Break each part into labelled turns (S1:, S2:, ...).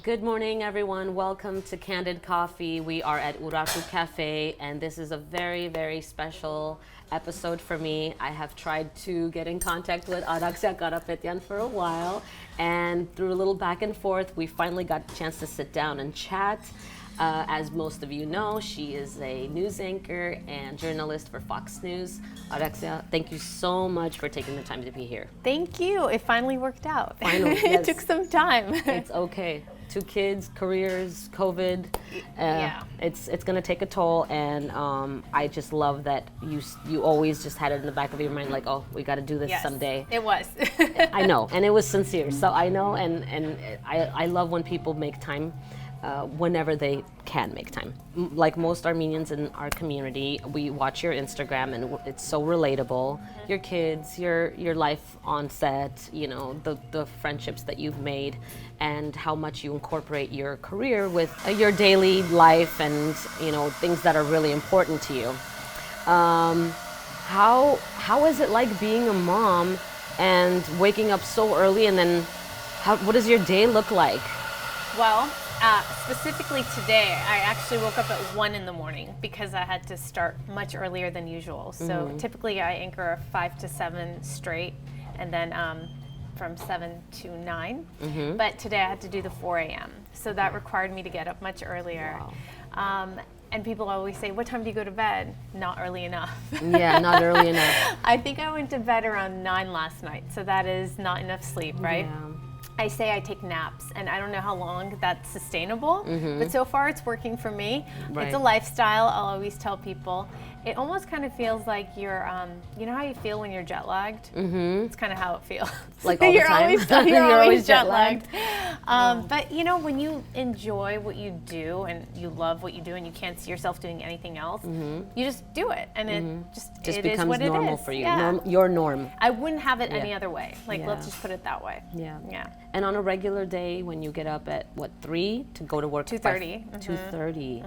S1: Good morning, everyone. Welcome to Kandid Coffee. We are at Araksya Cafe, and this is a very, very special episode for me. I have tried to get in contact with Araksya Karapetyan for a while, and through a little back and forth, we finally got a chance to sit down and chat. As most of you know, she is a news anchor and journalist for Fox News. Araksya, thank you so much for taking the time to be here.
S2: Thank you. It finally worked out.
S1: Finally, yes.
S2: It took some time.
S1: It's okay. 2 kids, careers, COVID.
S2: Yeah.
S1: It's going to take a toll, and I just love that you always just had it in the back of your mind, like, oh, we got to do this someday.
S2: It was.
S1: I know, and it was sincere. So I know, and I love when people make time. Whenever they can make time. Like most Armenians in our community, we watch your Instagram and it's so relatable. Your kids, your life on set, you know, the friendships that you've made, and how much you incorporate your career with your daily life and, you know, things that are really important to you. How is it like being a mom and waking up so early, and then what does your day look like?
S2: Well, specifically today, I actually woke up at 1 in the morning because I had to start much earlier than usual. So typically I anchor 5 to 7 straight, and then from 7 to 9. But today I had to do the 4 a.m. So that required me to get up much earlier. Wow. And people always say, what time do you go to bed? Not early enough.
S1: Yeah, not early enough.
S2: I think I went to bed around 9 last night. So that is not enough sleep, right?
S1: Yeah.
S2: I say I take naps, and I don't know how long that's sustainable, but so far it's working for me.
S1: Right.
S2: It's a lifestyle. I'll always tell people. It almost kind of feels like you're, you know how you feel when you're jet lagged? It's kind of how it feels.
S1: Like all the time?
S2: You're always jet lagged. But you know, when you enjoy what you do and you love what you do and you can't see yourself doing anything else, you just do it, and it
S1: Just
S2: it
S1: becomes
S2: is what
S1: normal
S2: it is.
S1: for you.
S2: Yeah.
S1: Your norm.
S2: I wouldn't have it any other way. Like, let's just put it that way.
S1: Yeah.
S2: Yeah.
S1: And on a regular day, when you get up at 3 to go to work?
S2: 2:30.
S1: 2:30.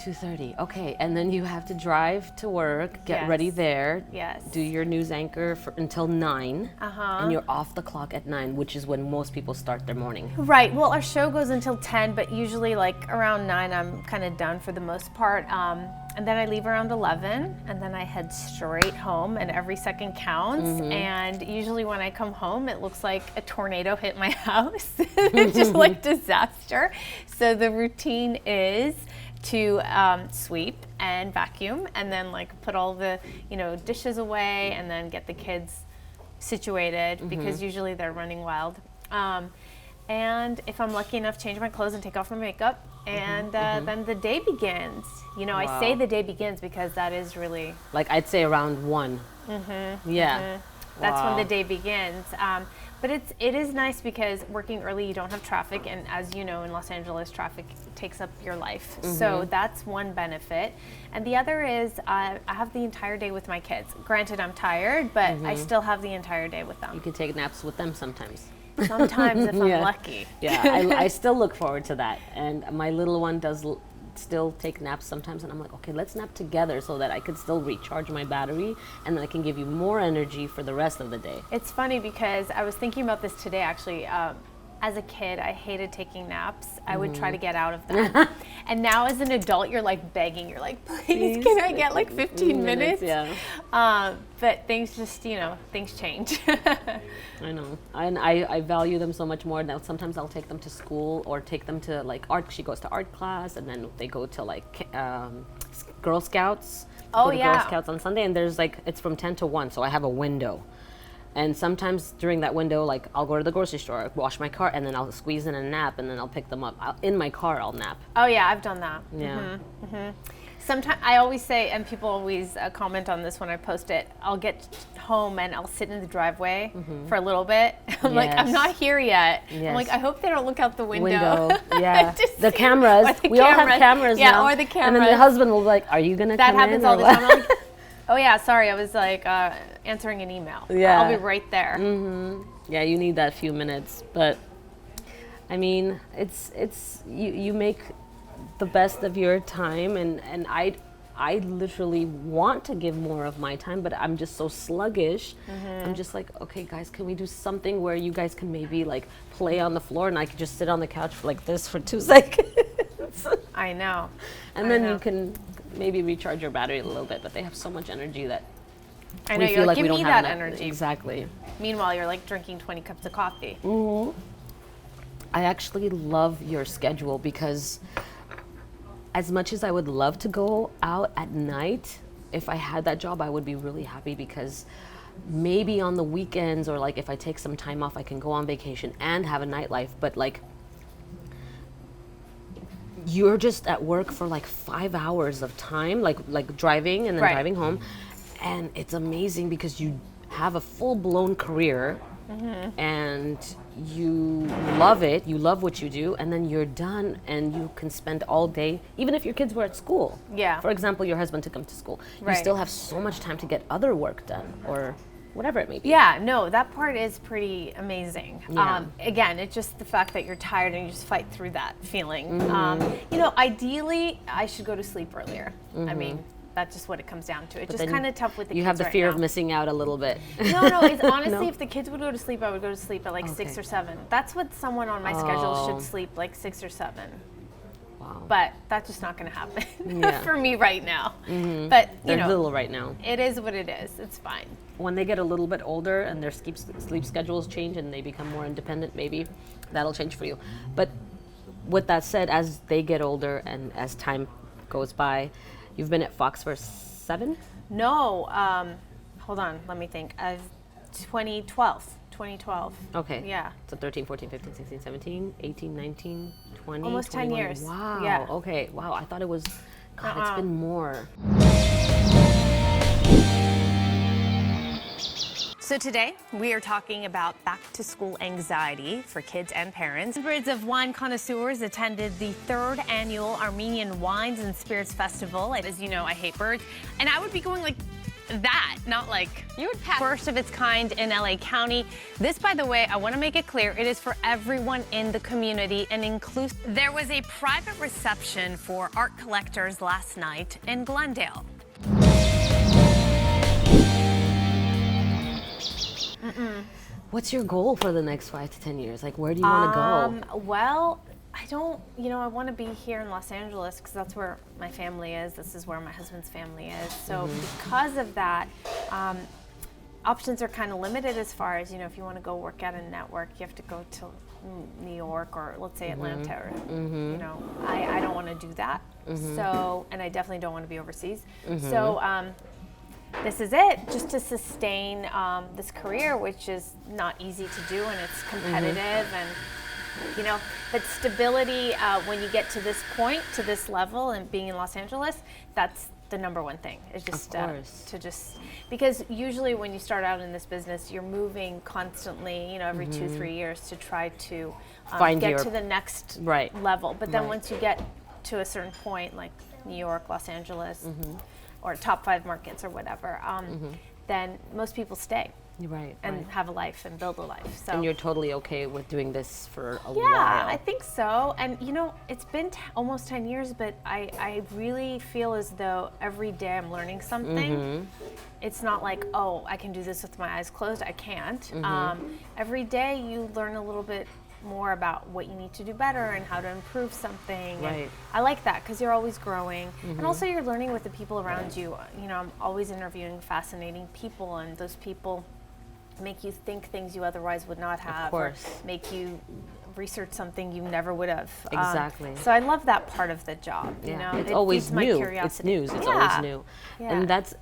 S1: 2:30. Okay, and then you have to drive to work, get ready there.
S2: Yes.
S1: Do your news anchor until 9. And you're off the clock at 9, which is when most people start their morning.
S2: Right. Well, our show goes until 10, but usually like around 9, I'm kind of done for the most part. And then I leave around 11, and then I head straight home, and every second counts. And usually when I come home, it looks like a tornado hit my house. It's just like disaster. So the routine is to sweep and vacuum, and then like put all the dishes away, and then get the kids situated because usually they're running wild. And if I'm lucky enough, change my clothes and take off my makeup, and then the day begins. You know, I say the day begins because that is really
S1: Like, I'd say around 1. Yeah.
S2: That's when the day begins. But it is nice because working early, you don't have traffic, and as you know, in Los Angeles, traffic takes up your life. So that's one benefit. And the other is I have the entire day with my kids. Granted, I'm tired, but I still have the entire day with them.
S1: You can take naps with them sometimes.
S2: Sometimes if I'm lucky.
S1: Yeah, I still look forward to that. And my little one does still take naps sometimes, and I'm like, okay, let's nap together so that I could still recharge my battery, and then I can give you more energy for the rest of the day.
S2: It's funny because I was thinking about this today, actually. As a kid, I hated taking naps. I would try to get out of them. And now as an adult, you're like begging. You're like, please, can I get like 15 minutes?
S1: Yeah.
S2: But things just, things change.
S1: I know. And I value them so much more now. Sometimes I'll take them to school or take them to like art. She goes to art class, and then they go to like Girl Scouts.
S2: Oh,
S1: go to
S2: yeah.
S1: Girl Scouts on Sunday, and there's like, it's from 10 to 1, so I have a window. And sometimes during that window, like, I'll go to the grocery store, wash my car, and then I'll squeeze in a nap, and then I'll pick them up. In my car, I'll nap.
S2: Oh yeah, I've done that.
S1: Yeah.
S2: Sometimes I always say, and people always comment on this when I post it, I'll get home and I'll sit in the driveway for a little bit. I'm like, I'm not here yet.
S1: Yes.
S2: I'm like, I hope they don't look out the window.
S1: Yeah. The cameras. We all have cameras now.
S2: Yeah, or the cameras.
S1: And then the husband will be like, are you going to come in?
S2: That happens all the time. I'm like, oh yeah, sorry, I was like answering an email.
S1: Yeah.
S2: I'll be right there.
S1: Yeah, you need that few minutes. But I mean, it's you make the best of your time, and I literally want to give more of my time, but I'm just so sluggish. I'm just like, okay, guys, can we do something where you guys can maybe like play on the floor and I could just sit on the couch for like this for 2 seconds?
S2: I know.
S1: And then you can maybe recharge your battery a little bit, but they have so much energy that
S2: I know,
S1: we
S2: you're
S1: feel
S2: like,
S1: like we
S2: give
S1: don't
S2: me
S1: have
S2: that
S1: enough.
S2: energy.
S1: Exactly.
S2: Meanwhile, you're like drinking 20 cups of coffee.
S1: I actually love your schedule because as much as I would love to go out at night, if I had that job, I would be really happy because maybe on the weekends or like if I take some time off, I can go on vacation and have a nightlife. But like, you're just at work for like 5 hours of time, like driving and then
S2: Right.
S1: driving home. And it's amazing because you have a full-blown career and you love it, you love what you do, and then you're done and you can spend all day, even if your kids were at school.
S2: Yeah.
S1: For example, your husband took them to school.
S2: Right.
S1: You still have so much time to get other work done or whatever it may be.
S2: Yeah, no, that part is pretty amazing.
S1: Yeah.
S2: Again, it's just the fact that you're tired and you just fight through that feeling. You know, ideally, I should go to sleep earlier. I mean, that's just what it comes down to. It's just
S1: then
S2: kind of tough with the kids
S1: You have the
S2: right
S1: fear
S2: now.
S1: of missing out a little bit.
S2: No, it's honestly,
S1: No?
S2: if the kids would go to sleep, I would go to sleep at like 6
S1: Okay.
S2: or 7. That's what someone on my schedule
S1: Oh.
S2: should sleep, like 6 or 7.
S1: Wow.
S2: But that's just not going to happen
S1: Yeah.
S2: for me right now. But, you
S1: They're
S2: know,
S1: little right now.
S2: it is what it is. It's fine.
S1: When they get a little bit older and their sleep schedules change and they become more independent, maybe that'll change for you. But with that said, as they get older and as time goes by, you've been at Fox for 7?
S2: No, hold on, let me think. 2012.
S1: Okay.
S2: Yeah.
S1: So 13, 14, 15, 16, 17, 18, 19, 20,
S2: Almost 10
S1: 21.
S2: years.
S1: Wow.
S2: Yeah.
S1: Okay. Wow. I thought it was, God, it's been more.
S2: So today we are talking about back to school anxiety for kids and parents. Hundreds of wine connoisseurs attended the 3rd annual Armenian Wines and Spirits Festival. As you know, I hate birds, and I would be going like that, not like you would pass. First of its kind in LA County. This, by the way, I want to make it clear, it is for everyone in the community and inclusive. There was a private reception for art collectors last night in Glendale.
S1: What's your goal for the next 5 to 10 years? Like, where do you want to go?
S2: Well, I don't, I want to be here in Los Angeles because that's where my family is. This is where my husband's family is. So because of that, options are kind of limited as far as, if you want to go work at a network, you have to go to New York or let's say Atlanta. Or, I don't want to do that. So, and I definitely don't want to be overseas. So, this is it, just to sustain this career, which is not easy to do, and it's competitive, and but stability when you get to this point, to this level, and being in Los Angeles, that's the number one thing. Is just to just because usually when you start out in this business, you're moving constantly, every 2-3 years to try to get to the next level. But then once you get to a certain point, like New York, Los Angeles, or top 5 markets or whatever, then most people stay and have a life and build a life. So
S1: And you're totally okay with doing this for a while?
S2: yeah, I think so. And it's been almost 10 years, but I really feel as though every day I'm learning something. It's not like, oh, I can do this with my eyes closed. I can't. Every day you learn a little bit more about what you need to do better and how to improve something. And I like that because you're always growing. And also you're learning with the people around you. I'm always interviewing fascinating people, and those people make you think things you otherwise would not have, or make you research something you never would have.
S1: Exactly.
S2: So I love that part of the job.
S1: It's
S2: it
S1: always
S2: feeds my
S1: new.
S2: curiosity.
S1: It's news. It's always new.
S2: Yeah.
S1: And that's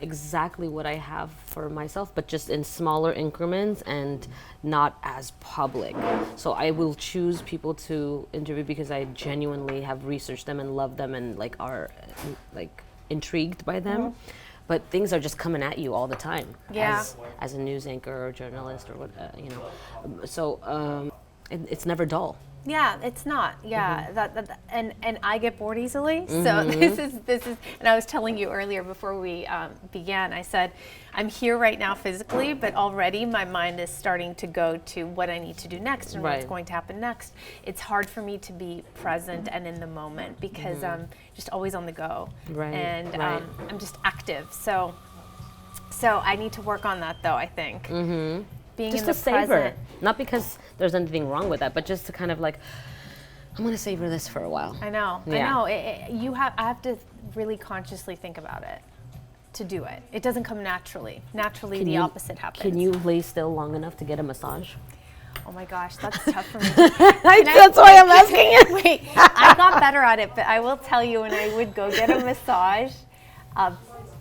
S1: exactly what I have for myself, but just in smaller increments and not as public. So I will choose people to interview because I genuinely have researched them and love them and are intrigued by them. But things are just coming at you all the time as a news anchor or journalist or what, So it's never dull.
S2: Yeah, it's not. Yeah, and I get bored easily. So this is, and I was telling you earlier before we began. I said, I'm here right now physically, but already my mind is starting to go to what I need to do next and what's going to happen next. It's hard for me to be present and in the moment because I'm just always on the go, and I'm just active. So I need to work on that, though. I think. Being
S1: just
S2: in the
S1: to savor,
S2: present.
S1: not because there's anything wrong with that, but just to kind of like, I'm gonna savor this for a while.
S2: I know.
S1: Yeah.
S2: I know. I have to really consciously think about it to do it. It doesn't come naturally. Naturally, the opposite happens.
S1: Can you lay still long enough to get a massage?
S2: Oh my gosh, that's tough for me.
S1: That's why I'm asking you.
S2: Wait, I got better at it, but I will tell you, when I would go get a massage,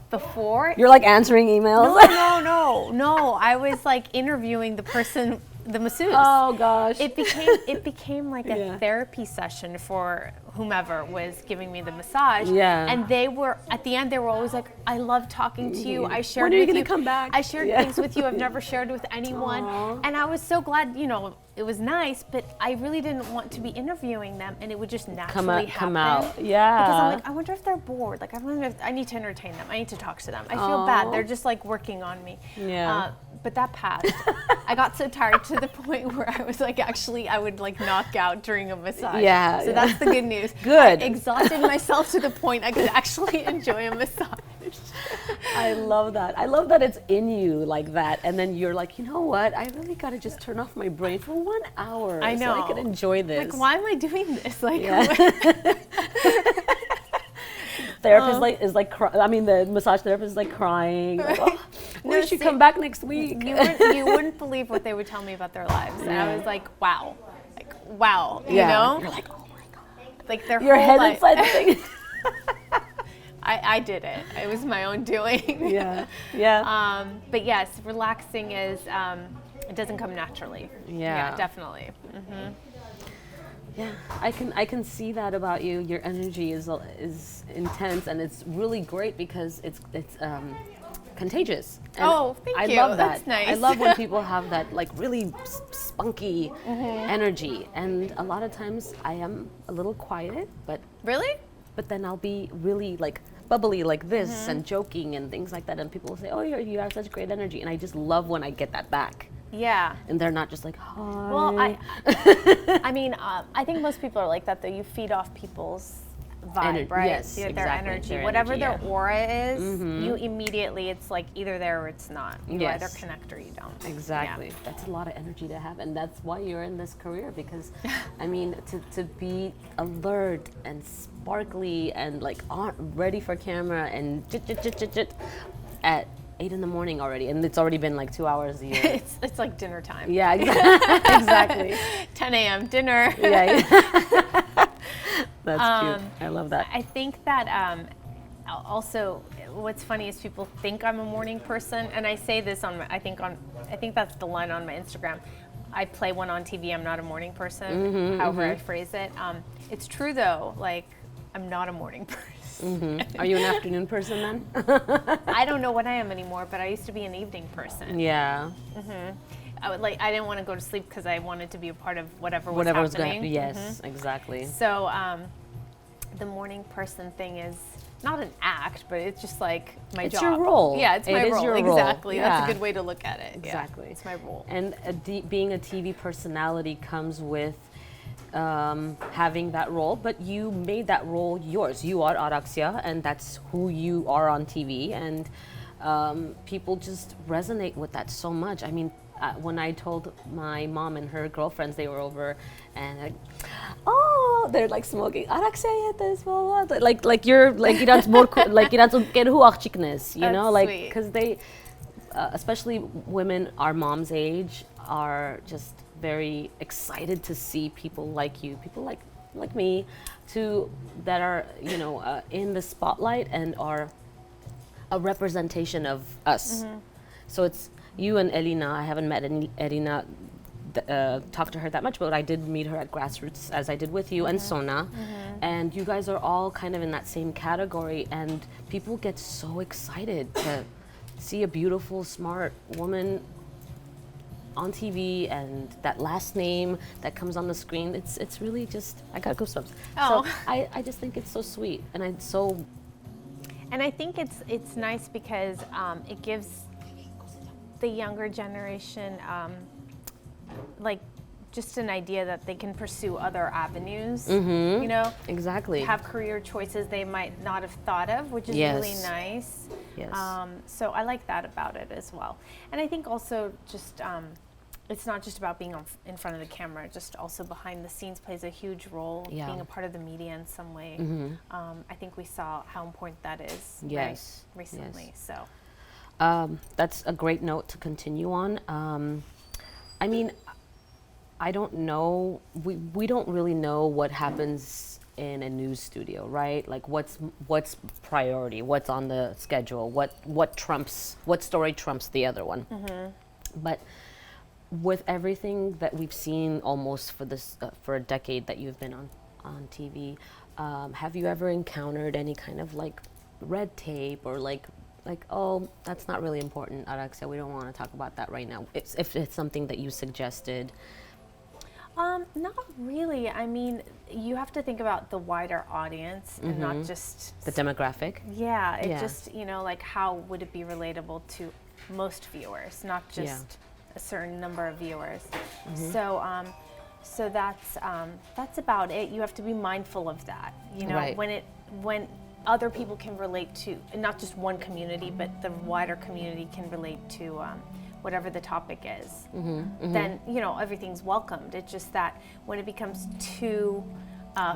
S2: before.
S1: You're like answering emails?
S2: No. I was like interviewing the person, the masseuse.
S1: Oh gosh.
S2: It became like a therapy session for whomever was giving me the massage.
S1: Yeah.
S2: And they were, at the end, they were always like, I love talking to you. I shared
S1: When are you
S2: with
S1: gonna come back?
S2: I shared things with you I've never shared with anyone.
S1: Aww.
S2: And I was so glad, it was nice, but I really didn't want to be interviewing them, and it would just naturally
S1: come
S2: happen.
S1: out. Yeah.
S2: Because I'm like, I wonder if they're bored. Like, I wonder if I need to entertain them. I need to talk to them. I feel bad. They're just like working on me.
S1: Yeah.
S2: But that passed. I got so tired to the point where I was like, actually, I would like knock out during a massage.
S1: Yeah.
S2: So that's the good news.
S1: Good.
S2: I exhausted myself to the point I could actually enjoy a massage.
S1: I love that. I love that it's in you like that. And then you're like, you know what? I really got to just turn off my brain for 1 hour.
S2: I know.
S1: So I can enjoy this.
S2: Like, why am I doing this? Like,
S1: Therapist the massage therapist is like crying. Like, we should come back next week.
S2: you wouldn't believe what they would tell me about their lives. And I was like, wow. You know?
S1: You're like, oh my God.
S2: Like their
S1: Your
S2: whole
S1: head
S2: life.
S1: inside the thing.
S2: I did it. It was my own doing.
S1: Yeah.
S2: But yes, relaxing is, it doesn't come naturally.
S1: Yeah.
S2: Definitely.
S1: Yeah, I can see that about you. Your energy is intense, and it's really great because it's contagious. And
S2: thank you.
S1: I love that.
S2: That's nice.
S1: I love when people have that like really spunky energy, and a lot of times I am a little quiet, but then I'll be really like bubbly like this and joking and things like that, and people will say, "Oh, you have such great energy," and I just love when I get that back.
S2: Yeah.
S1: And they're not just like, hi.
S2: Well, I think most people are like that, though. You feed off people's vibe, right?
S1: Yes,
S2: Their
S1: exactly.
S2: energy.
S1: Their
S2: Whatever
S1: energy,
S2: their aura is, you immediately, it's like either there or it's not. You either connect or you don't.
S1: Exactly.
S2: Yeah.
S1: That's a lot of energy to have, and that's why you're in this career, because I mean, to be alert and sparkly and like ready for camera and at 8 in the morning already, and it's already been like 2 hours a year.
S2: It's like dinner time.
S1: Yeah, exactly.
S2: 10 a.m. dinner.
S1: Yeah. That's cute. I love that.
S2: I think that also what's funny is people think I'm a morning person, and I say this I think that's the line on my Instagram. I play one on TV. I'm not a morning person. However I phrase it. It's true though. Like, I'm not a morning person.
S1: Are you an afternoon person then?
S2: I don't know what I am anymore, but I used to be an evening person.
S1: Yeah.
S2: I didn't want to go to sleep because I wanted to be a part of whatever was
S1: Whatever
S2: happening.
S1: was going to happen. Yes, exactly.
S2: So the morning person thing is not an act, but it's just like my job.
S1: It's your role.
S2: Yeah, it's my role.
S1: Your role.
S2: Exactly.
S1: Yeah.
S2: That's a good way to look at it.
S1: Exactly.
S2: Yeah, it's my role.
S1: And being a TV personality comes with having that role, but you made that role yours. You are Araksya, and that's who you are on TV, and people just resonate with that so much. I mean, when I told my mom and her girlfriends, they were over, and they're like smoking. Araksya this, blah, blah. Like you're like irans more like irans achiknes, you know, like because they, especially women our mom's age, are just very excited to see people like you, people like me, that are in the spotlight and are a representation of us. So it's you and Elina. I haven't met Elina, talked to her that much, but I did meet her at Grassroots, as I did with you, and Sona. And you guys are all kind of in that same category, and people get so excited to see a beautiful, smart woman on TV and that last name that comes on the screen, it's really just, I got goosebumps.
S2: Oh.
S1: So I just think it's so sweet, and it's so.
S2: And I think it's nice because it gives the younger generation like just an idea that they can pursue other avenues, you know?
S1: Exactly.
S2: Have career choices they might not have thought of, which is really nice.
S1: Yes.
S2: So I like that about it as well. And I think also just, it's not just about being in front of the camera, just also behind the scenes plays a huge role, being a part of the media in some way. I think we saw how important that is recently. So
S1: that's a great note to continue on. I mean, I don't know, we don't really know what happens in a news studio, right? Like what's priority, what's on the schedule, what story trumps the other one. But with everything that we've seen almost for a decade that you've been on TV, have you ever encountered any kind of like red tape or like, oh, that's not really important, Araksya, we don't want to talk about that right now, if it's something that you suggested?
S2: Not really. I mean, you have to think about the wider audience and not just
S1: the demographic.
S2: Yeah, it just, you know, like how would it be relatable to most viewers, not just a certain number of viewers. So that's about it. You have to be mindful of that. You know, when other people can relate to, not just one community, but the wider community can relate to whatever the topic is, then, you know, everything's welcomed. It's just that when it becomes too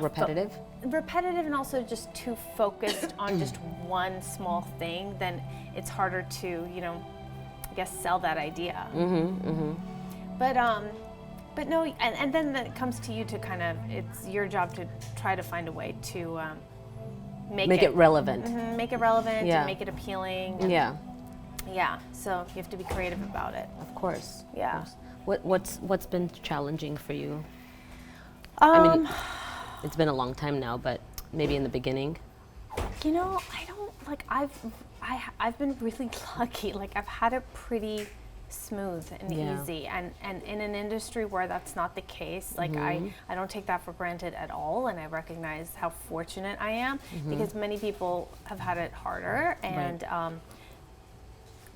S1: repetitive
S2: and also just too focused on just one small thing, then it's harder to, you know, I guess sell that idea. But no, and then it comes to you to kind of, it's your job to try to find a way to make it relevant. Make it relevant and make it appealing. And, yeah, so you have to be creative about it.
S1: Of course.
S2: Yeah.
S1: Of course. What's been challenging for you? I mean, it's been a long time now, but maybe in the beginning.
S2: You know, I don't like. I've been really lucky. Like I've had it pretty smooth and easy, and in an industry where that's not the case, like I don't take that for granted at all, and I recognize how fortunate I am because many people have had it harder, and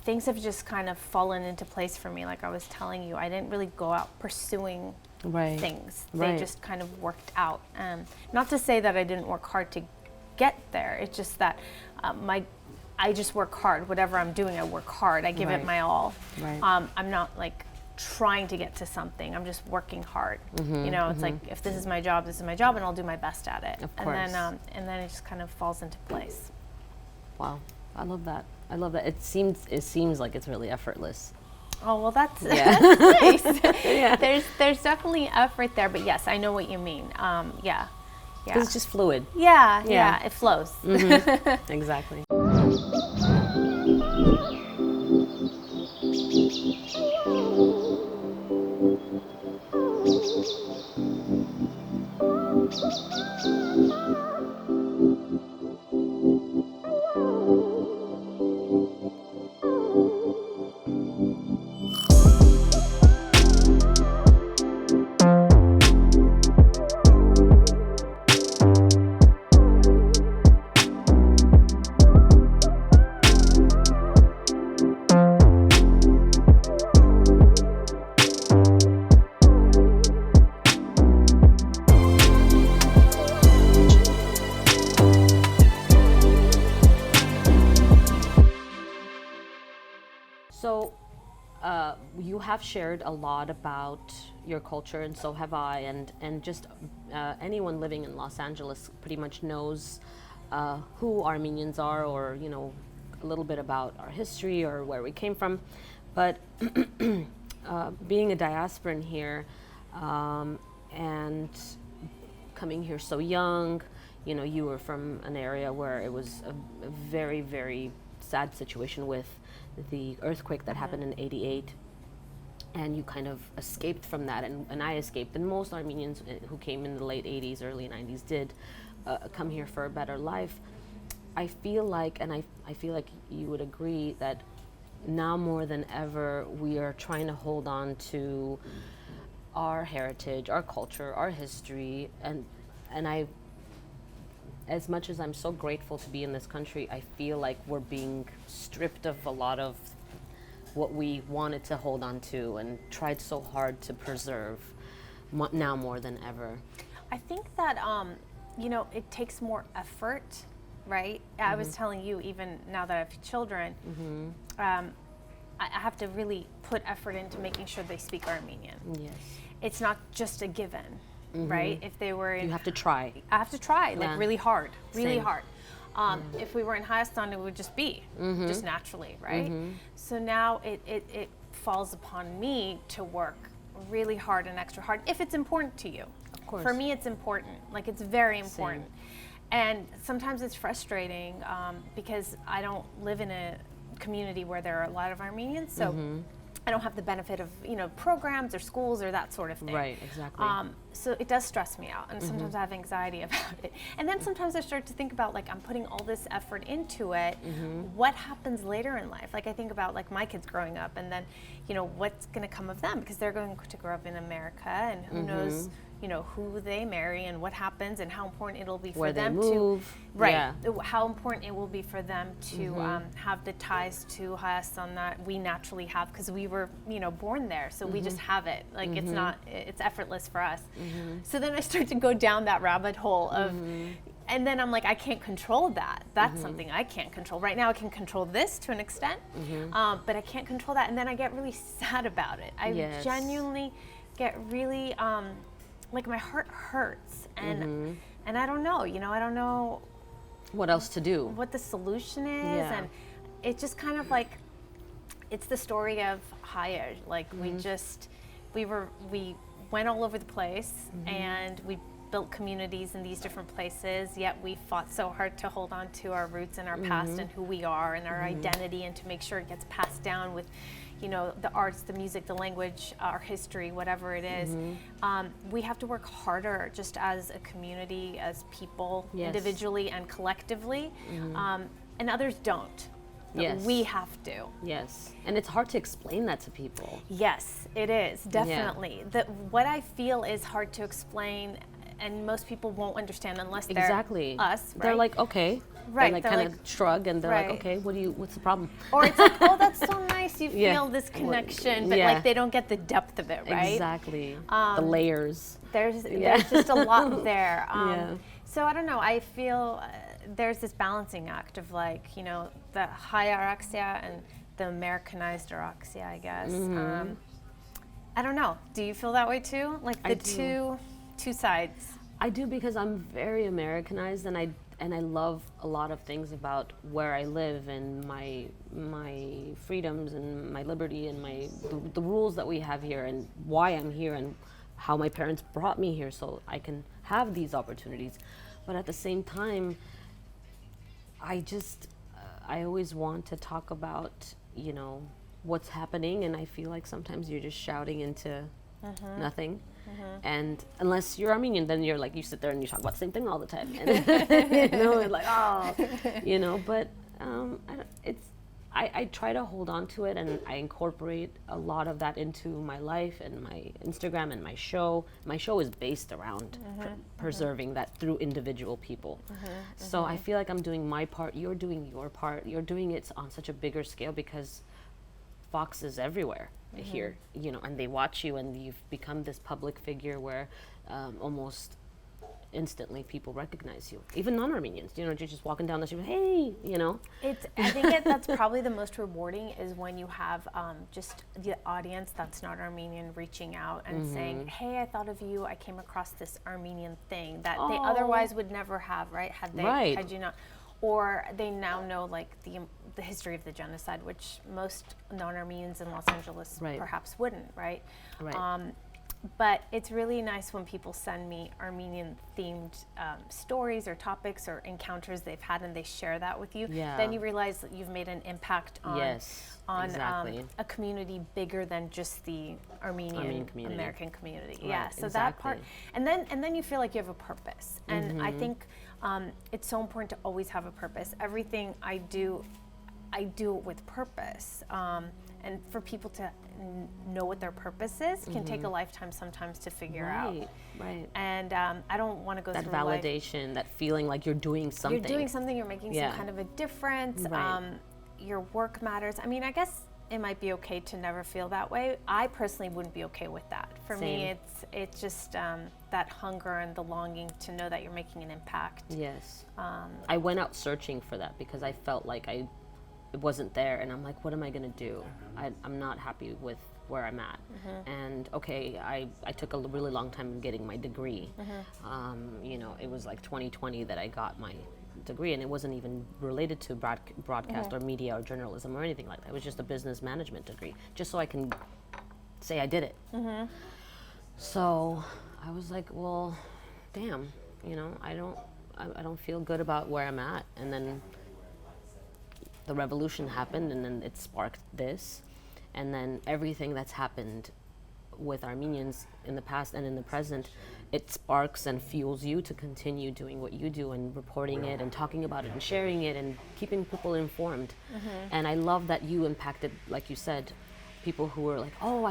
S2: things have just kind of fallen into place for me. Like I was telling you, I didn't really go out pursuing things. They just kind of worked out. Not to say that I didn't work hard to get there. It's just that I just work hard. Whatever I'm doing, I work hard. I give it my all. I'm not like trying to get to something. I'm just working hard. You know, it's like if this is my job, this is my job, and I'll do my best at it.
S1: Of course.
S2: And then it just kind of falls into place.
S1: Wow, I love that. I love that. It seems like it's really effortless.
S2: Oh well, that's nice. There's definitely effort there, but yes, I know what you mean. Yeah.
S1: It's just fluid.
S2: Yeah, it flows.
S1: Exactly. So, you have shared a lot about your culture, and so have I, and just anyone living in Los Angeles pretty much knows who Armenians are, or you know, a little bit about our history or where we came from. But being a diasporan here and coming here so young, you know, you were from an area where it was a very, very sad situation with the earthquake that happened in '88, and you kind of escaped from that, and I escaped, and most Armenians who came in the late '80s, early '90s did come here for a better life. I feel like, and I feel like you would agree, that now more than ever, we are trying to hold on to our heritage, our culture, our history, and I, as much as I'm so grateful to be in this country, I feel like we're being stripped of a lot of what we wanted to hold on to and tried so hard to preserve now more than ever.
S2: I think that, it takes more effort, right? I was telling you, even now that I have children, I have to really put effort into making sure they speak Armenian.
S1: Yes.
S2: It's not just a given, right? If they were in...
S1: You have to try.
S2: I have to try, like really hard, really
S1: Same.
S2: hard. If we were in Hayastan, it would just be, just naturally, right? So now it falls upon me to work really hard and extra hard, if it's important to you.
S1: Of course.
S2: For me, it's important, like it's very important. And sometimes it's frustrating because I don't live in a community where there are a lot of Armenians, so I don't have the benefit of programs or schools or that sort of thing.
S1: Right, exactly.
S2: So it does stress me out, and sometimes I have anxiety about it. And then sometimes I start to think about, like, I'm putting all this effort into it. What happens later in life? Like, I think about, like, my kids growing up, and then what's going to come of them, because they're going to grow up in America, and who knows who they marry and what happens and how important it'll be for them to how important it will be for them to have the ties to Hayastan that we naturally have, because we were born there, so we just have it, like it's effortless for us. So then I start to go down that rabbit hole of and then I'm like, I can't control that. That's something I can't control. Right now I can control this to an extent, but I can't control that, and then I get really sad about it. I genuinely get really like my heart hurts, and I don't know, I don't know
S1: what else to do,
S2: what the solution is, and it's just kind of like, it's the story of Haya. Like we went all over the place, and we built communities in these different places, yet we fought so hard to hold on to our roots and our past and who we are and our identity, and to make sure it gets passed down with the arts, the music, the language, our history, whatever it is. We have to work harder just as a community, as people, individually and collectively, and others don't. But we have to.
S1: Yes, and it's hard to explain that to people.
S2: Yes, it is, definitely. What I feel is hard to explain, and most people won't understand unless they're us, right?
S1: They're like, okay.
S2: Right.
S1: They kind of shrug, and they're like, okay, what's the problem?
S2: Or it's like, oh, that's so nice, you feel this connection, but like they don't get the depth of it, right?
S1: Exactly. The layers.
S2: There's just a lot there. So I don't know, I feel there's this balancing act of, like, the high Araksya and the Americanized Araksya, I guess. I don't know. Do you feel that way too? Like the two sides?
S1: I do, because I'm very Americanized, and I love a lot of things about where I live and my freedoms and my liberty and the rules that we have here, and why I'm here, and how my parents brought me here so I can have these opportunities. But at the same time, I always want to talk about, what's happening, and I feel like sometimes you're just shouting into nothing. And unless you're Armenian, then you're like, you sit there and you talk about the same thing all the time. And, it's like, but I try to hold on to it, and I incorporate a lot of that into my life and my Instagram and my show. My show is based around preserving that through individual people. So I feel like I'm doing my part, you're doing your part, you're doing it on such a bigger scale, because Fox is everywhere here, and they watch you, and you've become this public figure where almost instantly people recognize you, even non-Armenians. You're just walking down the street, hey,
S2: I think that's probably the most rewarding, is when you have just the audience that's not Armenian reaching out and saying, hey, I thought of you, I came across this Armenian thing that they otherwise would never have, right? Had you not. Or they now know, like, the history of the genocide, which most non-Armenians in Los Angeles perhaps wouldn't, right? But it's really nice when people send me Armenian-themed stories or topics or encounters they've had, and they share that with you. Then you realize that you've made an impact on a community bigger than just the Armenian community. American community. So that part, and then you feel like you have a purpose. And I think it's so important to always have a purpose. Everything I do, I do it with purpose. And for people to know what their purpose is can take a lifetime sometimes to figure out.
S1: Right.
S2: And I don't want to go
S1: That
S2: through
S1: validation,
S2: life.
S1: that feeling like you're doing something.
S2: You're doing something, you're making some kind of a difference.
S1: Right.
S2: Your work matters. I mean, I guess it might be okay to never feel that way. I personally wouldn't be okay with that. For me, it's just that hunger and the longing to know that you're making an impact.
S1: Yes. I went out searching for that because I felt like it wasn't there, and I'm like, what am I gonna do? I'm not happy with where I'm at. And okay, I took a really long time in getting my degree. You know, it was like 2020 that I got my degree, and it wasn't even related to broadcast or media or journalism or anything like that. It was just a business management degree, just so I can say I did it. So I was like, well, damn, you know, I don't feel good about where I'm at. And then the revolution happened, and then it sparked this, and then everything that's happened with Armenians in the past and in the present, it sparks and fuels you to continue doing what you do and reporting it and talking about it and sharing it and keeping people informed. And I love that you impacted, like you said, people who were like, oh,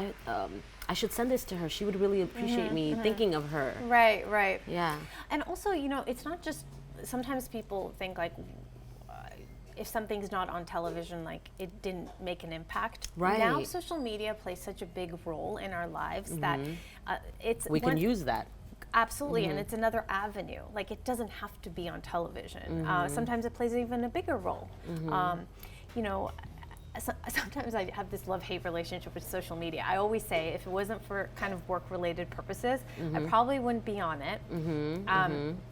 S1: I should send this to her. She would really appreciate me thinking of her.
S2: Right.
S1: Yeah.
S2: And also, you know, it's not just, sometimes people think like, if something's not on television, like it didn't make an impact.
S1: Right.
S2: Now social media plays such a big role in our lives that
S1: We can use that.
S2: Absolutely, and it's another avenue. Like it doesn't have to be on television. Sometimes it plays even a bigger role. You know, sometimes I have this love-hate relationship with social media. I always say if it wasn't for kind of work-related purposes, I probably wouldn't be on it.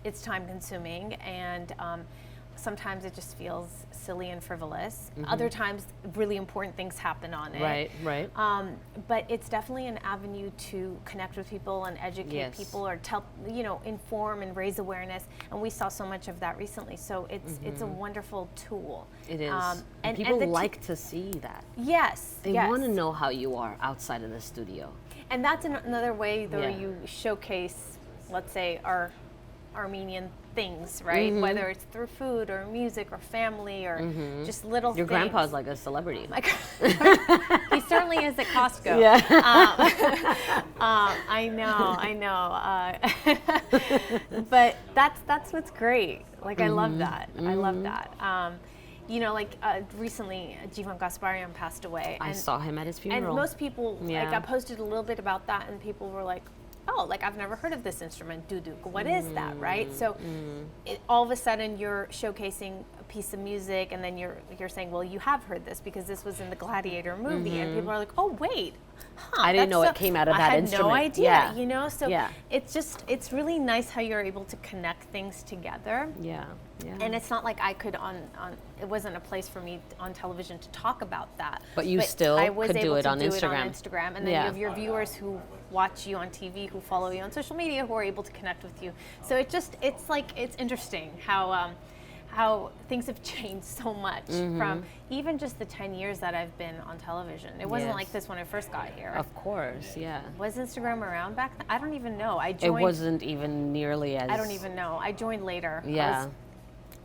S2: It's time-consuming, and sometimes it just feels silly and frivolous. Other times, really important things happen on it.
S1: Right.
S2: But it's definitely an avenue to connect with people and educate people, or tell, you know, inform and raise awareness. And we saw so much of that recently. So it's a wonderful tool.
S1: It is.
S2: And
S1: people like to see that.
S2: Yes.
S1: They want to know how you are outside of the studio.
S2: And that's another way that you showcase, let's say, our Armenian things, right? Whether it's through food or music or family or just little
S1: Your
S2: things.
S1: grandpa's like a celebrity.
S2: He certainly is at Costco.
S1: Yeah.
S2: I know. But that's what's great. Like I love that. I love that. You know, like recently, Jivan Gasparian passed away.
S1: I saw him at his funeral.
S2: And most people, like I posted a little bit about that, and people were like, oh, like I've never heard of this instrument, duduk. What is that, right? So all of a sudden you're showcasing a piece of music, and then you're saying, well, you have heard this because this was in the Gladiator movie, and people are like, oh, wait,
S1: I didn't know it came out of that instrument.
S2: I had no idea, you know? So
S1: Yeah.
S2: it's really nice how you're able to connect things together.
S1: Yeah.
S2: And it's not like I could it wasn't a place for me on television to talk about that.
S1: But you still
S2: I was
S1: could
S2: able
S1: do it
S2: to
S1: on
S2: do
S1: Instagram.
S2: it on Instagram. And then you have your viewers who watch you on TV, who follow you on social media, who are able to connect with you. So it's interesting how things have changed so much from even just the 10 years that I've been on television. It wasn't like this when I first got here.
S1: Of course, yeah.
S2: Was Instagram around back then? I don't even know. I joined.
S1: It wasn't even nearly as...
S2: I don't even know. I joined later.
S1: Yeah.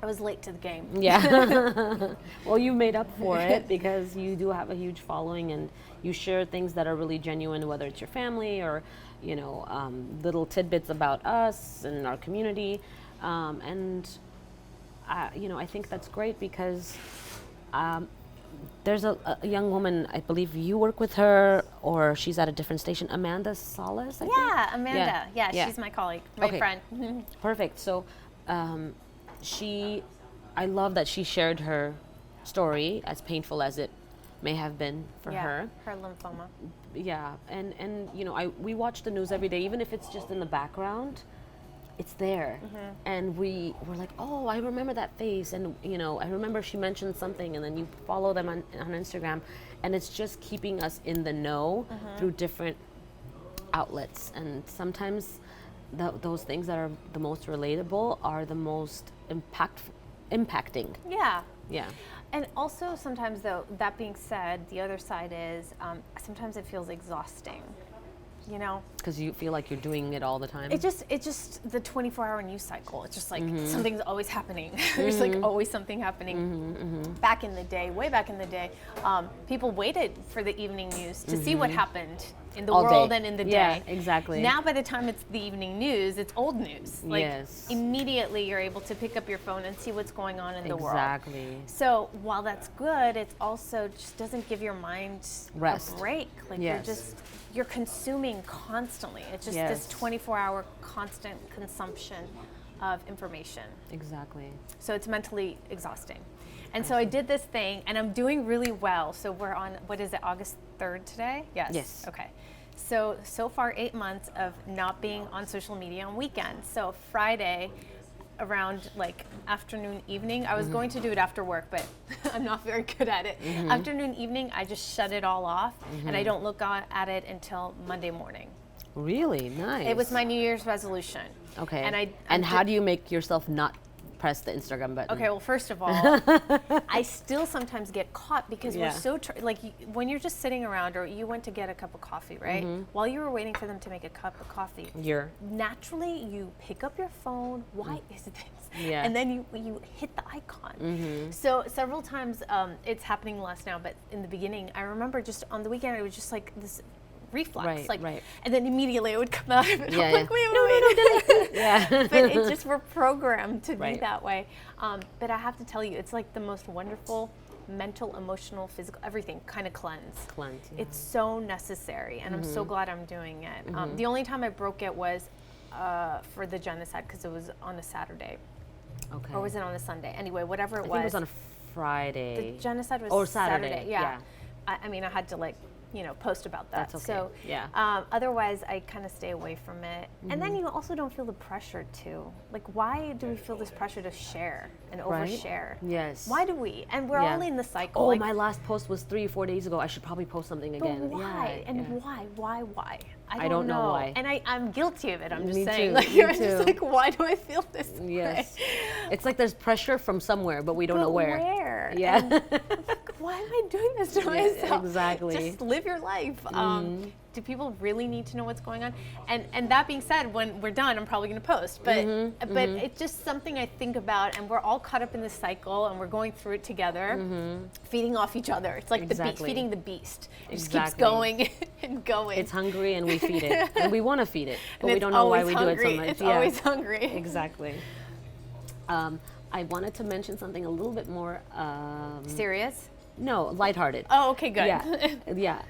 S2: I was late to the game.
S1: Yeah. Well, you made up for it because you do have a huge following, and you share things that are really genuine, whether it's your family or, you know, little tidbits about us and our community. You know, I think that's great because there's a young woman, I believe you work with her, or she's at a different station, Amanda Salas, I think?
S2: Amanda. Yeah, she's my colleague, my friend.
S1: Perfect. So I love that she shared her story, as painful as it may have been for her.
S2: Her lymphoma.
S1: Yeah, and you know, we watch the news every day, even if it's just in the background. It's there, and we were like, oh, I remember that face, and you know, I remember she mentioned something, and then you follow them on Instagram, and it's just keeping us in the know through different outlets, and sometimes those things that are the most relatable are the most impacting. Yeah.
S2: And also sometimes, though, that being said, the other side is sometimes it feels exhausting. you know.
S1: Because you feel like you're doing it all the time.
S2: It's just the 24-hour news cycle. It's just like something's always happening. There's like always something happening. Back in the day, way back in the day, people waited for the evening news to see what happened in the
S1: All
S2: world
S1: day.
S2: and in the
S1: Yeah,
S2: day.
S1: exactly.
S2: Now by the time it's the evening news, it's old news. Like
S1: Yes.
S2: immediately you're able to pick up your phone and see what's going on in the world.
S1: Exactly.
S2: So while that's good, it's also just doesn't give your mind
S1: Rest.
S2: a break. Like
S1: Yes.
S2: you're consuming constantly. It's just this 24-hour constant consumption of information.
S1: Exactly.
S2: So it's mentally exhausting. And so I did this thing, and I'm doing really well. So we're on, what is it, August 3rd today?
S1: Yes.
S2: Okay. So far 8 months of not being on social media on weekends. So Friday, around like afternoon, evening, I was going to do it after work, but I'm not very good at it. Afternoon, evening, I just shut it all off, and I don't look at it until Monday morning.
S1: Really nice.
S2: It was my New Year's resolution.
S1: Okay.
S2: And
S1: how do you make yourself not press the Instagram button?
S2: Okay, well, first of all, I still sometimes get caught because we're so, when you're just sitting around or you went to get a cup of coffee, right? While you were waiting for them to make a cup of coffee, naturally you pick up your phone, why is this?
S1: Yeah.
S2: And then you hit the icon. So several times, it's happening less now, but in the beginning, I remember just on the weekend, it was just like this reflex, and then immediately it would come out of it.
S1: Yeah,
S2: I'm like, wait.
S1: Yeah.
S2: But it's just we're programmed to be that way. But I have to tell you, it's like the most wonderful mental, emotional, physical, everything kind of cleanse.
S1: Yeah.
S2: It's so necessary, and I'm so glad I'm doing it. The only time I broke it was for the genocide because it was on a Saturday.
S1: Okay.
S2: Or was it on a Sunday? Anyway, whatever it
S1: I
S2: was.
S1: think it was on a Friday.
S2: The genocide was
S1: or Saturday.
S2: Yeah. I mean, I had to post about that.
S1: That's okay.
S2: So otherwise, I kind of stay away from it. And then you also don't feel the pressure to. Like, why do we feel this pressure to share and overshare?
S1: Yes.
S2: Why do we? And we're all in the cycle.
S1: Oh, my last post was 3 or 4 days ago. I should probably post something again.
S2: But why? Why? I
S1: don't know why.
S2: And I'm guilty of it. I'm just
S1: Me
S2: saying.
S1: too.
S2: Like,
S1: Me
S2: you're
S1: too.
S2: just like, why do I feel this way?
S1: Yes. It's like there's pressure from somewhere, but we don't know where.
S2: Where?
S1: Yeah.
S2: And like, why am I doing this to myself?
S1: Exactly.
S2: Just live your life. Do people really need to know what's going on? And that being said, when we're done, I'm probably going to post. But it's just something I think about, and we're all caught up in this cycle, and we're going through it together, feeding off each other. It's like feeding the beast. It just keeps going and going.
S1: It's hungry, and we feed it, and we want to feed it, but
S2: and
S1: we don't know why we
S2: hungry.
S1: do it so much.
S2: It's always hungry.
S1: Exactly. I wanted to mention something a little bit more
S2: Serious?
S1: No, lighthearted.
S2: Oh, okay, good.
S1: Yeah.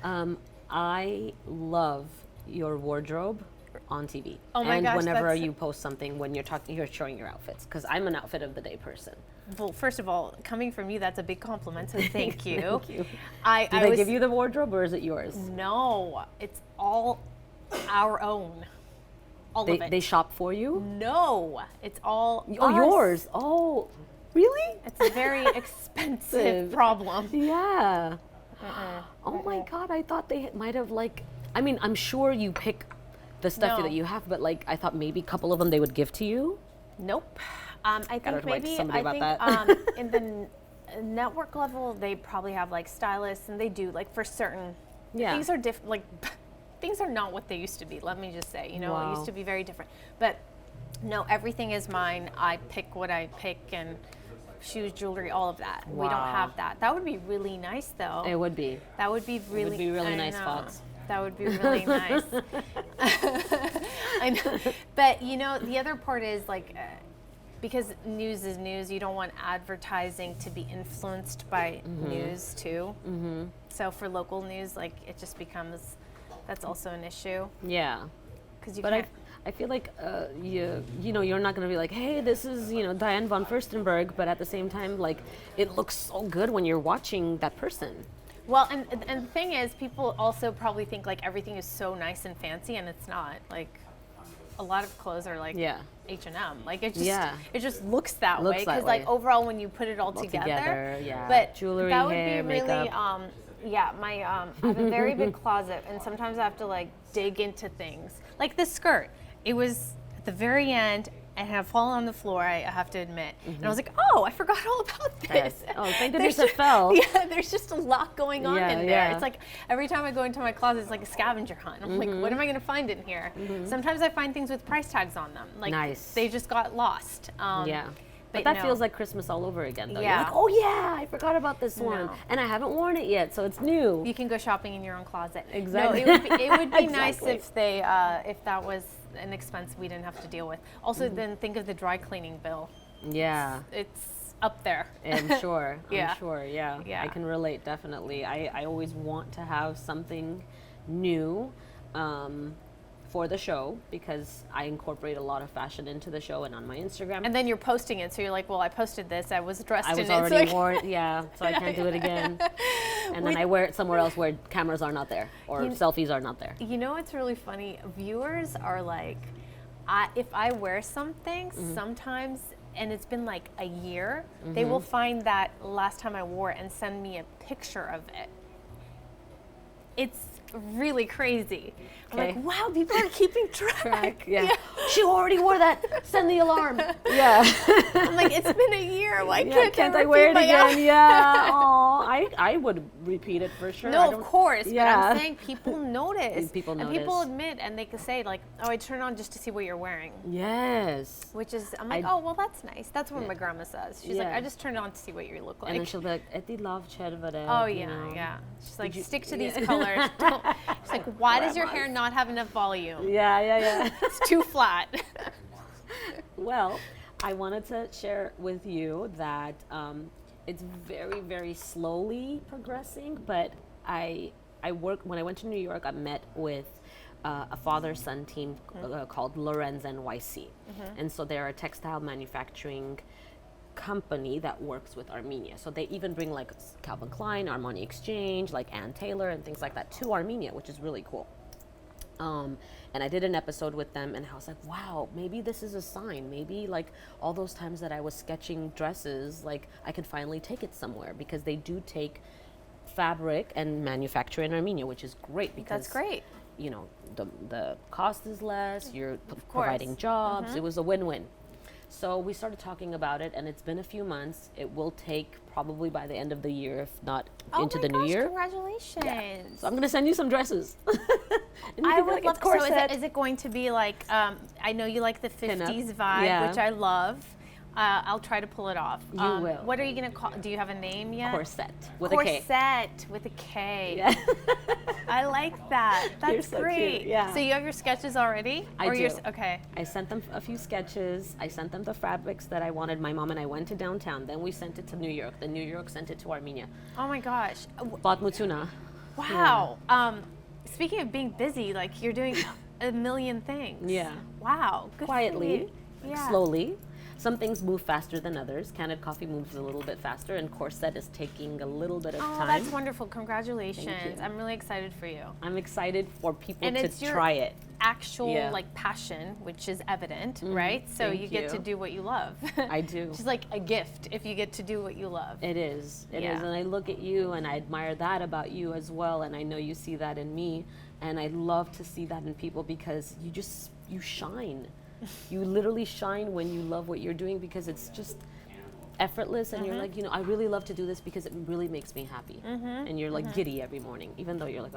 S1: I love your wardrobe on TV.
S2: Oh my
S1: and
S2: gosh,
S1: whenever you post something when you're showing your outfits, because I'm an outfit of the day person.
S2: Well, first of all, coming from you, that's a big compliment, so thank you.
S1: Thank you.
S2: I
S1: Did they give you the wardrobe, or is it yours?
S2: No, it's all our own. All of it.
S1: They shop for you?
S2: No, it's all
S1: Oh,
S2: us.
S1: yours. Oh, really?
S2: It's a very expensive problem.
S1: Yeah. Oh my God, I thought they might have I'm sure you pick the stuff
S2: No.
S1: that you have, but I thought maybe a couple of them they would give to you.
S2: Nope. I think
S1: Gotta write to
S2: maybe
S1: somebody about
S2: in the network level they probably have stylists, and they do for certain things are different. Things are not what they used to be. Let me just say,
S1: Wow.
S2: It used to be very different. But no, everything is mine. I pick what I pick, and shoes, jewelry, all of that. We don't
S1: Wow.
S2: have that. That would be really nice, though.
S1: It would be.
S2: That would be really.
S1: It would be really
S2: I
S1: nice,
S2: know.
S1: Fox.
S2: That would be really nice. I know. But the other part is because news is news, you don't want advertising to be influenced by news too. Mm-hmm. So for local news, it just becomes, that's also an issue.
S1: Yeah.
S2: Because you
S1: But
S2: can't.
S1: I feel like you're not going to be like, hey, this is Diane von Furstenberg, but at the same time it looks so good when you're watching that person.
S2: Well, and the thing is, people also probably think everything is so nice and fancy, and it's not. A lot of clothes are H&M. It just looks that way, because overall when you put it all together,
S1: yeah.
S2: But
S1: jewelry,
S2: that would
S1: hair,
S2: be really
S1: makeup.
S2: I have a very big closet, and sometimes I have to dig into things. Like this skirt, it was at the very end. and have fallen on the floor, I have to admit. And I was like, oh, I forgot all about this.
S1: Oh, thank goodness it fell.
S2: Yeah, there's just a lot going on in there.
S1: Yeah.
S2: It's like every time I go into my closet, it's like a scavenger hunt. I'm like, what am I going to find in here? Sometimes I find things with price tags on them. Like they just got lost.
S1: But that feels like Christmas all over again, though.
S2: Yeah.
S1: You're like, oh yeah, I forgot about this one. And I haven't worn it yet, so it's new.
S2: You can go shopping in your own closet.
S1: Exactly.
S2: No, it would be nice if they, if that was an expense we didn't have to deal with. Also, then think of the dry cleaning bill.
S1: Yeah.
S2: It's up there.
S1: I'm sure.
S2: Yeah.
S1: I'm sure, yeah. I can relate, definitely. I always want to have something new for the show because I incorporate a lot of fashion into the show and on my Instagram.
S2: And then you're posting it, so you're like, well, I posted this, I was dressed in it.
S1: I was already worn it, yeah, so I can't do it again. And then I wear it somewhere else where cameras are not there or selfies are not there.
S2: You know what's really funny? Viewers are like, if I wear something, sometimes, and it's been like a year, they will find that last time I wore it and send me a picture of it. It's really crazy. I'm like, wow, people are keeping track.
S1: Yeah. She already wore that. Send the alarm. Yeah.
S2: I'm like, it's been a year. Why
S1: can't I wear it again? Yeah. Oh, I would repeat it for sure.
S2: No, of course. But I'm saying people notice.
S1: People notice.
S2: And people admit, and they can say like, oh, I turn on just to see what you're wearing.
S1: Yes.
S2: Which is, I'm like, oh, well, that's nice. That's what my grandma says. She's like, I just turned on to see what you look like.
S1: And then she'll be like, Eti love chervere.
S2: Oh, yeah. She's like, stick to these colors. She's like, why does your hair not have enough volume?
S1: Yeah.
S2: It's too flat.
S1: Well, I wanted to share with you that it's very, very slowly progressing, but when I went to New York, I met with a father-son team called Lorenz NYC. And so they're a textile manufacturing company that works with Armenia. So they even bring like Calvin Klein, Armani Exchange, like Ann Taylor and things like that to Armenia, which is really cool. And I did an episode with them and I was like, wow, maybe this is a sign. Maybe like all those times that I was sketching dresses, like I could finally take it somewhere because they do take fabric and manufacture in Armenia, which is great because
S2: that's great.
S1: You know, the cost is less, you're providing jobs. It was a win-win. So we started talking about it, and it's been a few months. It will take probably by the end of the year, if not into the new year.
S2: Congratulations.
S1: Yeah. So I'm going to send you some dresses.
S2: I would love to. So is it going to be like, I know you like the 50s vibe, which I love. I'll try to pull it off.
S1: You will.
S2: What are you going to call, do you have a name yet?
S1: Corset with a K.
S2: Corset with a K.
S1: Yeah.
S2: I like that. That's
S1: so
S2: great.
S1: Cute. Yeah.
S2: So you have your sketches already?
S1: I do.
S2: Okay.
S1: I sent them a few sketches. I sent them the fabrics that I wanted. My mom and I went to downtown. Then we sent it to New York. Then New York sent it to Armenia.
S2: Oh my gosh.
S1: Bought Mutuna.
S2: Wow. Yeah. Speaking of being busy, like you're doing a million things.
S1: Yeah.
S2: Wow. Good
S1: Quietly,
S2: yeah.
S1: slowly. Some things move faster than others. Kandid Koffee moves a little bit faster, and Corset is taking a little bit of time.
S2: Oh, that's wonderful. Congratulations. I'm really excited for you.
S1: I'm excited for people
S2: and
S1: to
S2: it's your
S1: try it.
S2: Actual like passion, which is evident, right? So you get to do what you love.
S1: I do.
S2: It's like a gift if you get to do what you love.
S1: It is. It is. And I look at you and I admire that about you as well. And I know you see that in me. And I love to see that in people because you shine. You literally shine when you love what you're doing because it's just effortless and you're like, you know, I really love to do this because it really makes me happy. And you're like giddy every morning, even though you're like,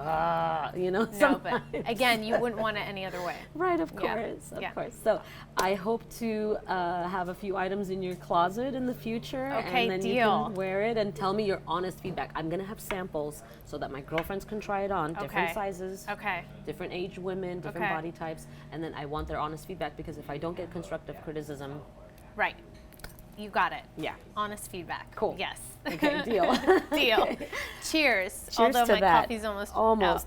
S1: you know.
S2: No, but again, you wouldn't want it any other way.
S1: Right, of course, of course. So I hope to have a few items in your closet in the future.
S2: Okay,
S1: and then you can wear it and tell me your honest feedback. I'm gonna have samples so that my girlfriends can try it on, different sizes, different age women, different body types, and then I want their honest feedback because if I don't get constructive criticism.
S2: Right. You got it.
S1: Yeah.
S2: Honest feedback.
S1: Cool.
S2: Yes.
S1: Okay, deal.
S2: Deal.
S1: Okay.
S2: Cheers.
S1: Cheers
S2: Although
S1: to
S2: my
S1: that.
S2: coffee's almost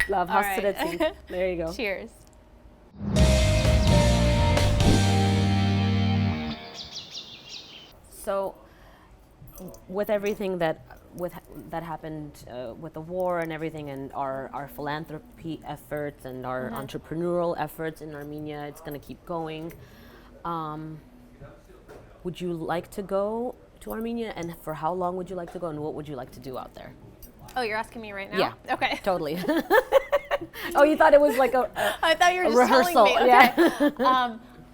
S1: Love.
S2: All right.
S1: There you go.
S2: Cheers.
S1: So, with everything that happened with the war and everything, and our philanthropy efforts and our entrepreneurial efforts in Armenia, it's going to keep going. Would you like to go to Armenia, and for how long would you like to go, and what would you like to do out there?
S2: Oh, you're asking me right now?
S1: Yeah.
S2: Okay.
S1: Totally. Oh, you thought it was like
S2: I thought you were just
S1: rehearsal.
S2: telling me. Okay.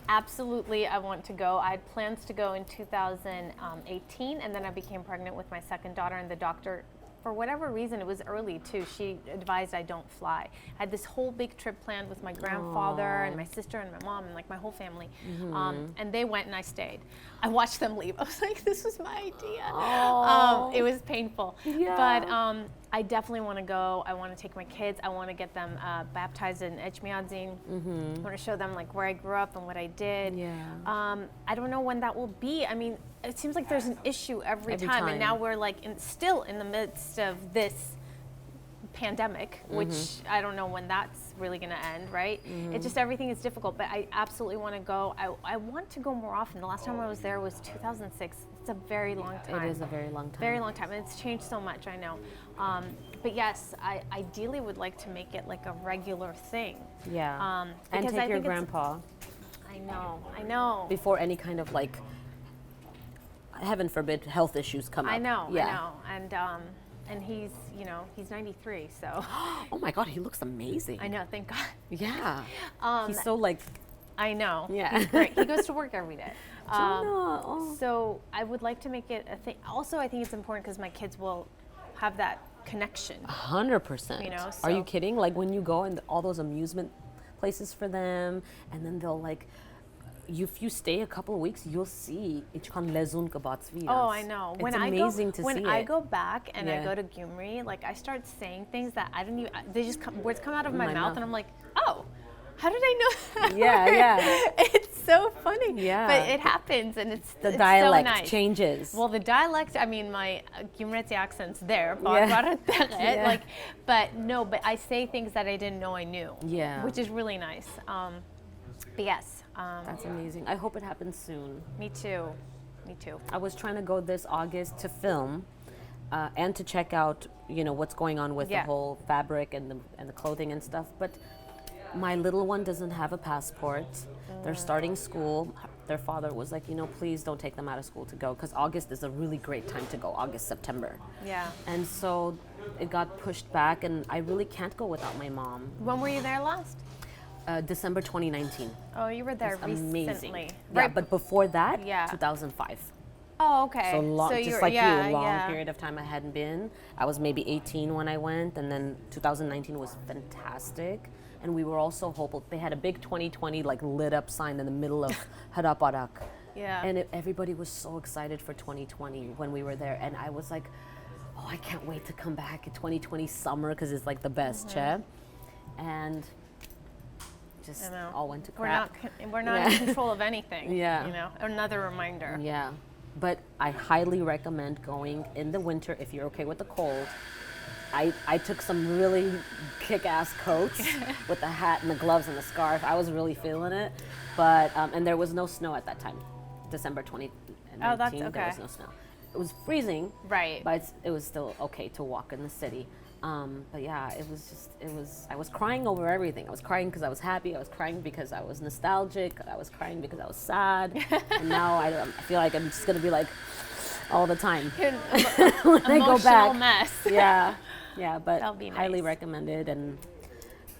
S2: Absolutely, I want to go. I had plans to go in 2018, and then I became pregnant with my second daughter, and the doctor, for whatever reason, it was early too, she advised I don't fly. I had this whole big trip planned with my grandfather and my sister and my mom and like my whole family. And they went and I stayed. I watched them leave. I was like, this was my idea. It was painful.
S1: Yeah.
S2: But I definitely want to go. I want to take my kids. I want to get them baptized in Echmiadzin. I want to show them like where I grew up and what I did.
S1: Yeah.
S2: I don't know when that will be. I mean, it seems like there's an issue every time. And now we're like still in the midst of this pandemic, which I don't know when that's really going to end, right? It just, everything is difficult, but I absolutely want to go. I want to go more often. The last time I was there was 2006. It's a very long time.
S1: It is a very long time.
S2: Very long time. And it's changed so much, I know. But yes, I ideally would like to make it like a regular thing.
S1: Yeah. And take your grandpa.
S2: I know.
S1: Before any kind of like, heaven forbid, health issues come up.
S2: I know. And he's, he's 93, so.
S1: Oh my God, he looks amazing.
S2: I know, thank God.
S1: Yeah. He's so like.
S2: I know.
S1: Yeah.
S2: He's great. He goes to work every day.
S1: Oh.
S2: So I would like to make it a thing. Also, I think it's important because my kids will have that connection.
S1: 100%. Are you kidding? Like when you go and all those amusement places for them, and then they'll like, if you stay a couple of weeks, you'll see ichkan lezun kabatsvidas.
S2: Oh, I know.
S1: It's amazing to see it.
S2: When I go back and I go to Gyumri, like I start saying things that I didn't even, they just words come out of my mouth and I'm like, oh, how did I know that?
S1: Yeah.
S2: It's so funny.
S1: Yeah.
S2: But it happens and it's
S1: dialect
S2: so nice.
S1: Changes.
S2: Well, the dialect, I mean, my Gyumreti accent's there.
S1: Yeah.
S2: But I say things that I didn't know I knew.
S1: Yeah.
S2: Which is really nice. But yes.
S1: That's amazing. I hope it happens soon.
S2: Me too.
S1: I was trying to go this August to film and to check out, what's going on with the whole fabric and the clothing and stuff. But my little one doesn't have a passport. They're starting school. Their father was like, please don't take them out of school to go because August is a really great time to go, August, September.
S2: Yeah.
S1: And so it got pushed back and I really can't go without my mom.
S2: When were you there last?
S1: December 2019.
S2: Oh, you were there recently.
S1: Amazing.
S2: Right.
S1: Yeah, but before that, 2005.
S2: Oh, okay.
S1: So long,
S2: so
S1: just like you, a long period of time I hadn't been. I was maybe 18 when I went, and then 2019 was fantastic. And we were also hopeful. They had a big 2020 like lit up sign in the middle of Haraparak.
S2: Yeah.
S1: And everybody was so excited for 2020 when we were there. And I was like, oh, I can't wait to come back in 2020 summer because it's like the best, che. And just all went to crap.
S2: We're not in control of anything.
S1: Yeah.
S2: Another reminder.
S1: Yeah. But I highly recommend going in the winter if you're okay with the cold. I took some really kick-ass coats with the hat and the gloves and the scarf. I was really feeling it. But, and there was no snow at that time. December 2019,
S2: oh, that's okay.
S1: There was no snow. It was freezing.
S2: Right.
S1: But it was still okay to walk in the city. But yeah, I was crying over everything. I was crying because I was happy. I was crying because I was nostalgic. I was crying because I was sad. And now I feel like I'm just going to be like all the time. When I go back.
S2: Mess.
S1: Yeah, but
S2: be nice.
S1: Highly recommended and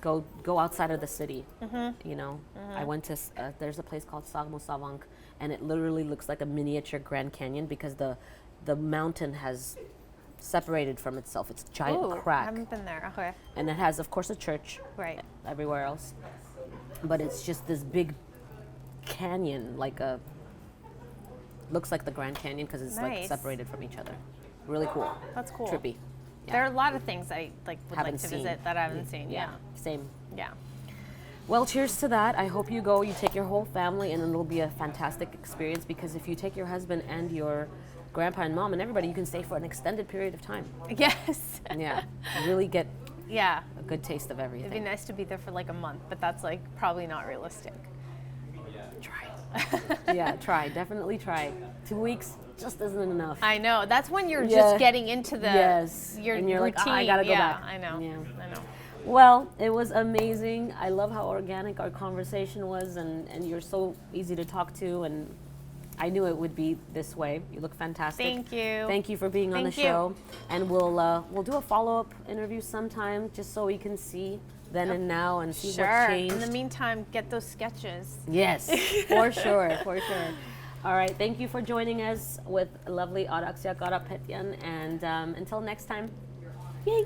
S1: go outside of the city. I went to, there's a place called Sagmu Savank and it literally looks like a miniature Grand Canyon because the mountain has separated from itself. It's a giant crack.
S2: I haven't been there. Okay.
S1: And it has, of course, a church.
S2: Right.
S1: Everywhere else. But it's just this big canyon, looks like the Grand Canyon because it's like separated from each other. Really cool.
S2: That's cool.
S1: Trippy. Yeah.
S2: There are a lot of things I would
S1: haven't
S2: like to
S1: seen.
S2: visit that I haven't seen. Yeah.
S1: Same.
S2: Yeah.
S1: Well, cheers to that. I hope you go, you take your whole family, and it'll be a fantastic experience because if you take your husband and your grandpa and mom and everybody, you can stay for an extended period of time.
S2: Yes.
S1: Yeah. Really get
S2: a
S1: good taste of everything.
S2: It'd be nice to be there for like a month, but that's like probably not realistic.
S1: Try. Yeah, try. Definitely try. 2 weeks just isn't enough.
S2: I know. That's when you're just getting into the your
S1: and you're
S2: routine.
S1: Like, I gotta go back.
S2: I know.
S1: Yeah.
S2: I know.
S1: Well, it was amazing. I love how organic our conversation was, and you're so easy to talk to, and I knew it would be this way. You look fantastic.
S2: Thank you.
S1: Thank you for being on the show. And we'll do a follow-up interview sometime just so we can see then and now and see
S2: Sure.
S1: what changed.
S2: In the meantime, get those sketches.
S1: Yes, for sure, for sure. All right, thank you for joining us with lovely Araksya Karapetyan, and until next time, yay!